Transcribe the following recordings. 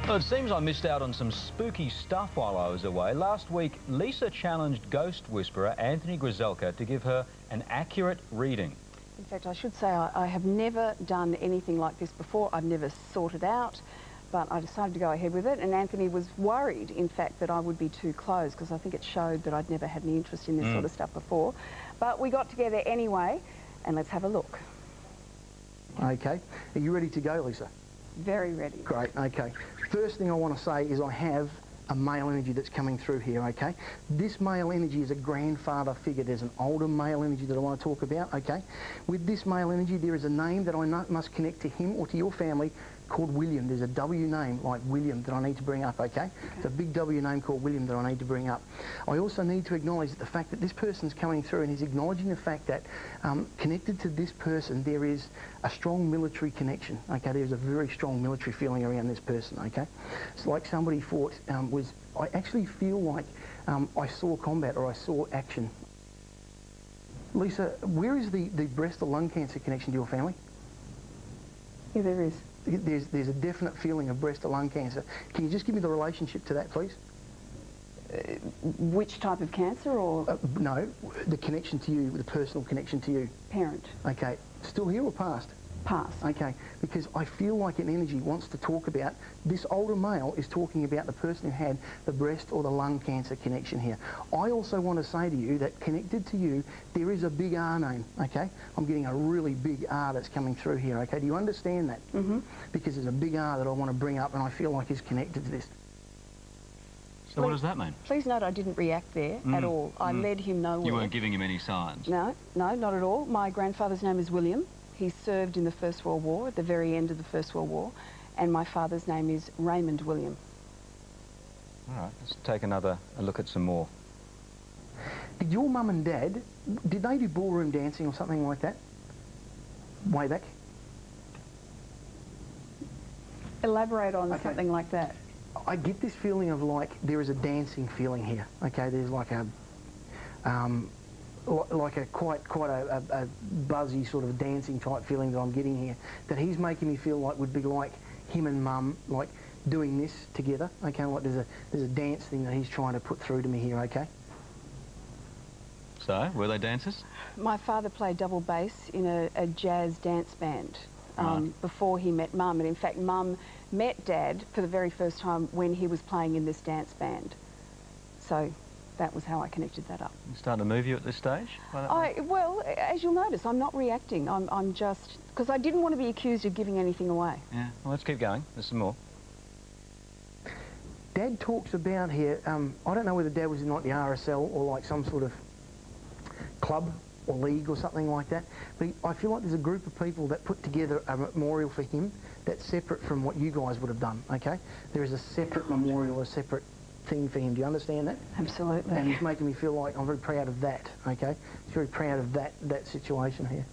Well, it seems I missed out on some spooky stuff while I was away. Last week, Lisa challenged ghost whisperer Anthony Grzelka to give her an accurate reading. In fact, I should say I have never done anything like this before. I've never sought it out, but I decided to go ahead with it. And Anthony was worried, in fact, that I would be too close, because I think it showed that I'd never had any interest in this sort of stuff before. But we got together anyway, and let's have a look. Okay. Are you ready to go, Lisa? Very ready. Great, okay. First thing I want to say is I have a male energy that's coming through here, okay? This male energy is a grandfather figure. There's an older male energy that I want to talk about, okay? With this male energy, there is a name that I must connect to him or to your family called William. There's a W name like William that I need to bring up, okay? It's a big W name called William that I need to bring up. I also need to acknowledge the fact that this person's coming through and he's acknowledging the fact that connected to this person there is a strong military connection, okay? There's a very strong military feeling around this person, okay? It's like somebody fought, I actually feel like I saw combat or I saw action. Lisa, where is the breast or lung cancer connection to your family? Yeah, there is. There's a definite feeling of breast or lung cancer. Can you just give me the relationship to that, please? Which type of cancer, or? No, the connection to you, the personal connection to you. Parent. Okay, still here or past? Past. Okay, because I feel like an energy wants to talk about, this older male is talking about the person who had the breast or the lung cancer connection here. I also want to say to you that connected to you, there is a big R name, okay? I'm getting a really big R that's coming through here, okay? Do you understand that? Mm-hmm. Because there's a big R that I want to bring up and I feel like is connected to this. So what does that mean? Please note I didn't react there at all. I led him nowhere. You weren't giving him any signs? No, not at all. My grandfather's name is William. He served in the First World War, at the very end of the First World War, and my father's name is Raymond William. All right, let's take a look at some more. Did your mum and dad, did they do ballroom dancing or something like that? Way back? Elaborate on something like that. I get this feeling of like there is a dancing feeling here, okay? There's like a quite a buzzy sort of dancing type feeling that I'm getting here, that he's making me feel like would be like him and mum like doing this together, okay? Like there's a dance thing that he's trying to put through to me here, okay? So, were they dancers? My father played double bass in a jazz dance band before he met mum, and in fact mum met dad for the very first time when he was playing in this dance band. So that was how I connected that up. You starting to move you at this stage? Well, as you'll notice, I'm not reacting. I'm just... because I didn't want to be accused of giving anything away. Yeah, well, let's keep going. There's some more. Dad talks about here, I don't know whether Dad was in like the RSL or like some sort of club or league or something like that, but I feel like there's a group of people that put together a memorial for him that's separate from what you guys would have done, okay? There is a separate memorial, a separate thing for him. Do you understand that? Absolutely. And he's making me feel like I'm very proud of that, okay? He's very proud of that situation here.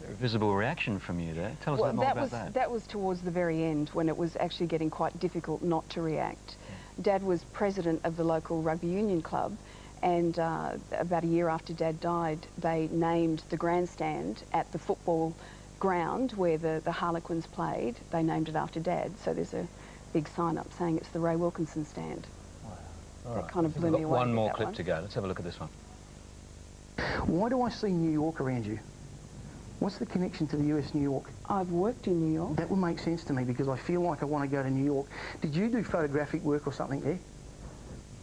Very visible reaction from you there. Tell us a bit more about that. That was towards the very end, when it was actually getting quite difficult not to react. Dad was president of the local rugby union club, and about a year after Dad died, they named the grandstand at the football ground where the Harlequins played. They named it after Dad, so there's a big sign up saying it's the Ray Wilkinson stand. Wow. All that right. kind of blew me away. One more clip to go. Let's have a look at this one. Why do I see New York around you? What's the connection to the US New York? I've worked in New York. That would make sense to me because I feel like I want to go to New York. Did you do photographic work or something there?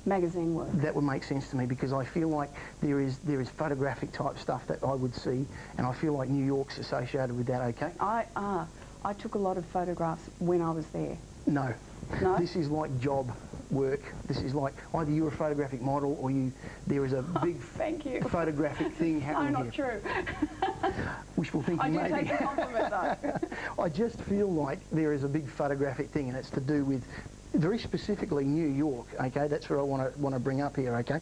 Magazine work. That would make sense to me because I feel like there is photographic type stuff that I would see, and I feel like New York's associated with that, okay? I took a lot of photographs when I was there. No. No? This is like job work. This is like either you're a photographic model or there is a big Thank you. photographic thing happening not here. True. Wishful thinking, I do maybe. take the compliment though. I just feel like there is a big photographic thing, and it's to do with very specifically New York, okay? That's what I want to bring up here, okay?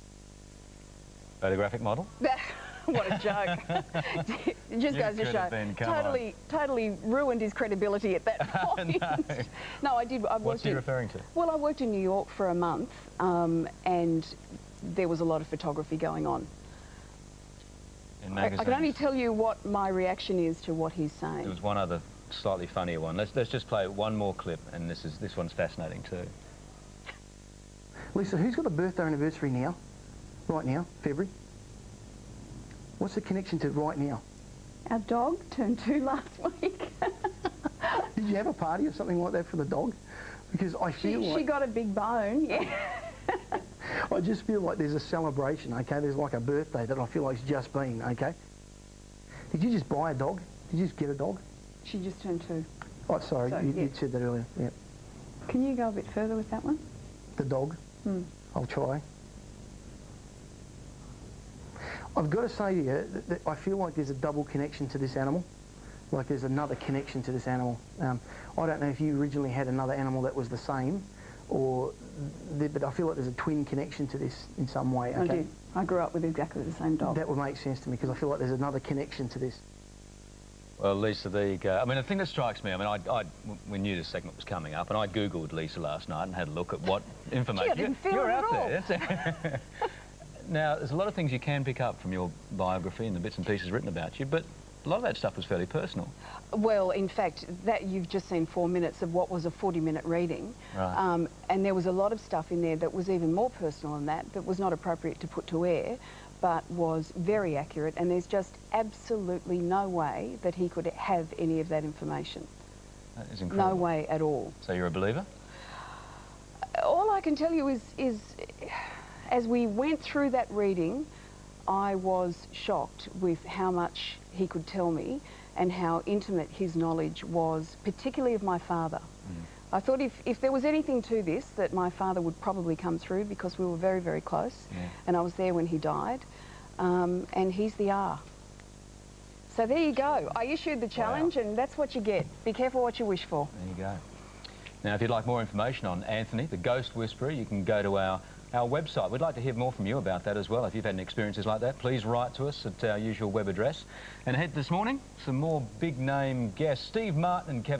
Photographic model? What a joke. It just goes to show. Totally ruined his credibility at that point. No, I did. What's he referring to? Well, I worked in New York for a month, and there was a lot of photography going on. in magazines. I can only tell you what my reaction is to what he's saying. There was one other slightly funnier one. Let's just play one more clip, and this one's fascinating too. Lisa, who's got a birthday anniversary now? Right now, February? What's the connection to right now? Our dog turned 2 last week. Did you have a party or something like that for the dog? Because I feel like... She got a big bone, yeah. I just feel like there's a celebration, okay? There's like a birthday that I feel like it's just been, okay? Did you just buy a dog? Did you just get a dog? She just turned 2. Oh, sorry, So, you said that earlier, yeah. Can you go a bit further with that one? The dog? I'll try. I've got to say to you that I feel like there's a double connection to this animal. Like there's another connection to this animal. I don't know if you originally had another animal that was the same, but I feel like there's a twin connection to this in some way. Okay? I do. I grew up with exactly the same dog. That would make sense to me because I feel like there's another connection to this. Well, Lisa, there you go. I mean, the thing that strikes me, I mean, we knew this segment was coming up, and I Googled Lisa last night and had a look at what information... Gee, I didn't feel you're it out at there. Now, there's a lot of things you can pick up from your biography and the bits and pieces written about you, but a lot of that stuff was fairly personal. Well, in fact, that you've just seen 4 minutes of what was a 40-minute reading. Right. And there was a lot of stuff in there that was even more personal than that was not appropriate to put to air, but was very accurate, and there's just absolutely no way that he could have any of that information. That is incredible. No way at all. So you're a believer? All I can tell you is as we went through that reading, I was shocked with how much he could tell me and how intimate his knowledge was, particularly of my father. I thought if there was anything to this, that my father would probably come through because we were very, very close, and I was there when he died, and he's the R. So there you go. I issued the challenge, and that's what you get. Be careful what you wish for. There you go. Now, if you'd like more information on Anthony, the Ghost Whisperer, you can go to our website. We'd like to hear more from you about that as well. If you've had any experiences like that, please write to us at our usual web address. And ahead this morning, some more big-name guests, Steve Martin and Kevin